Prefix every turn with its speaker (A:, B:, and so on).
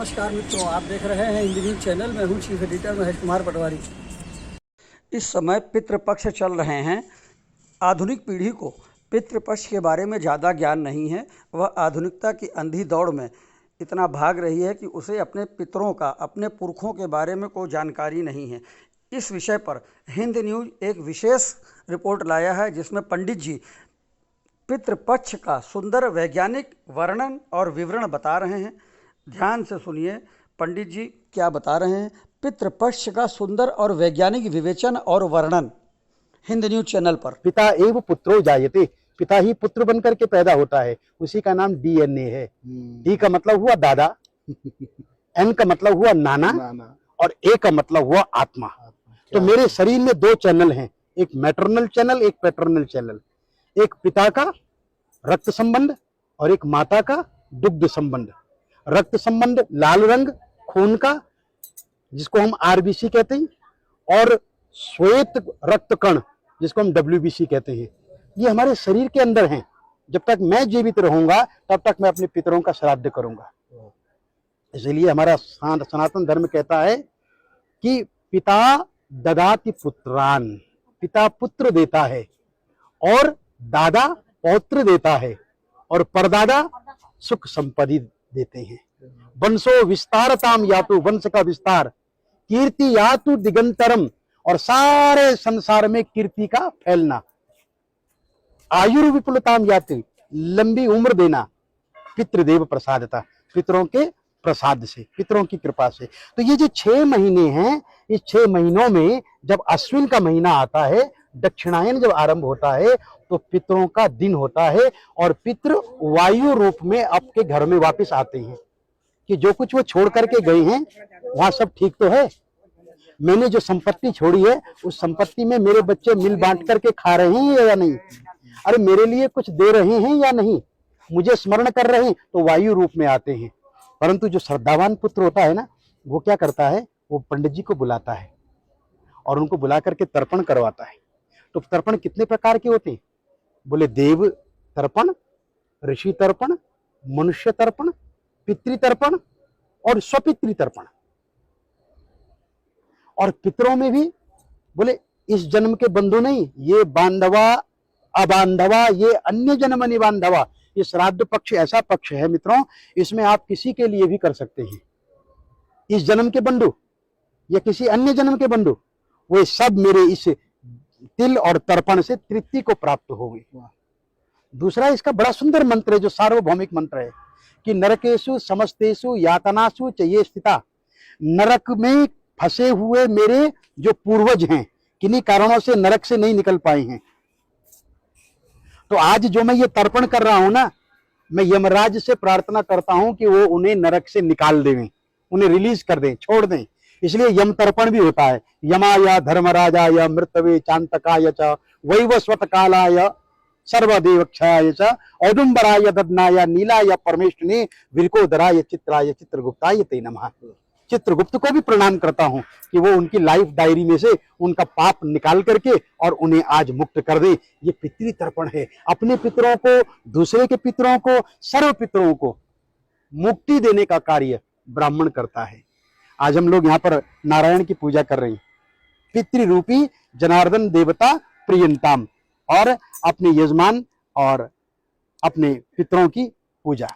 A: नमस्कार मित्रों, आप देख रहे हैं हिंदी न्यूज चैनल। मैं हूं चीफ एडिटर महेश कुमार पटवारी। इस समय पितृपक्ष चल रहे हैं। आधुनिक पीढ़ी को पितृपक्ष के बारे में ज़्यादा ज्ञान नहीं है। वह आधुनिकता की अंधी दौड़ में इतना भाग रही है कि उसे अपने पितरों का, अपने पुरखों के बारे में कोई जानकारी नहीं है। इस विषय पर हिंद न्यूज एक विशेष रिपोर्ट लाया है, जिसमें पंडित जी पितृपक्ष का सुंदर वैज्ञानिक वर्णन और विवरण बता रहे हैं। ध्यान से सुनिए, पंडित जी क्या बता रहे हैं। पितृपक्ष का सुंदर और वैज्ञानिक विवेचन और वर्णन, हिंद न्यूज चैनल पर।
B: पिता एव पुत्रो जायते, पिता ही पुत्र बनकर के पैदा होता है, उसी का नाम डीएनए है। डी का मतलब हुआ दादा, एन का मतलब हुआ नाना और ए का मतलब हुआ आत्मा। तो मेरे शरीर में दो चैनल हैं, एक मैटरनल चैनल, एक पैटर्नल चैनल। एक पिता का रक्त संबंध और एक माता का दुग्ध संबंध। रक्त संबंध लाल रंग खून का, जिसको हम आरबीसी कहते हैं, और श्वेत रक्त कण, जिसको हम डब्ल्यूबीसी कहते हैं, ये हमारे शरीर के अंदर हैं। जब तक मैं जीवित रहूंगा तब तक मैं अपने पितरों का श्राद्ध करूंगा। इसलिए हमारा सनातन धर्म कहता है कि पिता ददाति पुत्रान, पिता पुत्र देता है और दादा पौत्र देता है और परदादा सुख संपत्ति देते हैं। वंशो विस्तारताम यातु, वंश का विस्तार, कीर्ति यातु दिगंतरम, और सारे संसार में कीर्ति का फैलना। आयुर्विपुलताम याति, लंबी उम्र देना। पितृदेव प्रसादता, पितरों के प्रसाद से, पितरों की कृपा से। तो ये जो 6 महीने हैं, इस 6 महीनों में जब अश्विन का महीना आता है, दक्षिणायन जब आरंभ होता है, तो पितरों का दिन होता है और पितृ वायु रूप में आपके घर में वापस आते हैं कि जो कुछ वो छोड़ करके गए हैं वहां सब ठीक तो है। मैंने जो संपत्ति छोड़ी है, उस संपत्ति में मेरे बच्चे मिल बांट करके खा रहे हैं या नहीं, अरे मेरे लिए कुछ दे रहे हैं या नहीं, मुझे स्मरण कर रहे हैं, तो वायु रूप में आते हैं। परंतु जो श्रद्धावान पुत्र होता है ना, वो क्या करता है, वो पंडित जी को बुलाता है और उनको बुला करके तर्पण करवाता है। तो तर्पण कितने प्रकार के होते हैं? बोले देव तर्पण, ऋषि तर्पण, मनुष्य तर्पण, पितृ तर्पण और स्वपितृ तर्पण। और पितरों में भी बोले इस जन्म के बंधु नहीं, ये बांधवा अबांधवा, ये अन्य जन्म निबांधवा। ये श्राद्ध पक्ष ऐसा पक्ष है मित्रों, इसमें आप किसी के लिए भी कर सकते हैं। इस जन्म के बंधु या किसी अन्य जन्म के बंधु, वो सब मेरे इस तिल और तर्पण से तृप्ति को प्राप्त होगी। दूसरा इसका बड़ा सुंदर मंत्र है, जो सार्वभौमिक मंत्र है कि नरकेषु समस्तेषु यातनासु च ये स्थिता। नरक में फंसे हुए मेरे जो पूर्वज हैं, किन्हीं कारणों से नरक से नहीं निकल पाए हैं, तो आज जो मैं ये तर्पण कर रहा हूं ना, मैं यमराज से प्रार्थना करता हूं कि वो उन्हें नरक से निकाल दें, उन्हें रिलीज कर दें, छोड़ दें। इसलिए यम तर्पण भी होता है। यमाय धर्मराजाय मृतवे चांतकाय च वैवस्वत कालाय सर्वदेवक्षाय च औदुंबराय ददनाय नीलाय परमेष्ठिने विरकोदराय चित्राय चित्रगुप्ताय ते नमः। चित्रगुप्त को भी प्रणाम करता हूं कि वो उनकी लाइफ डायरी में से उनका पाप निकाल करके और उन्हें आज मुक्त कर दे। ये पितृ तर्पण है। अपने पितरों को, दूसरे के पितरों को, सर्व पितरों को मुक्ति देने का कार्य ब्राह्मण करता है। आज हम लोग यहाँ पर नारायण की पूजा कर रहे हैं, पितृरूपी जनार्दन देवता प्रियंताम, और अपने यजमान और अपने पितरों की पूजा।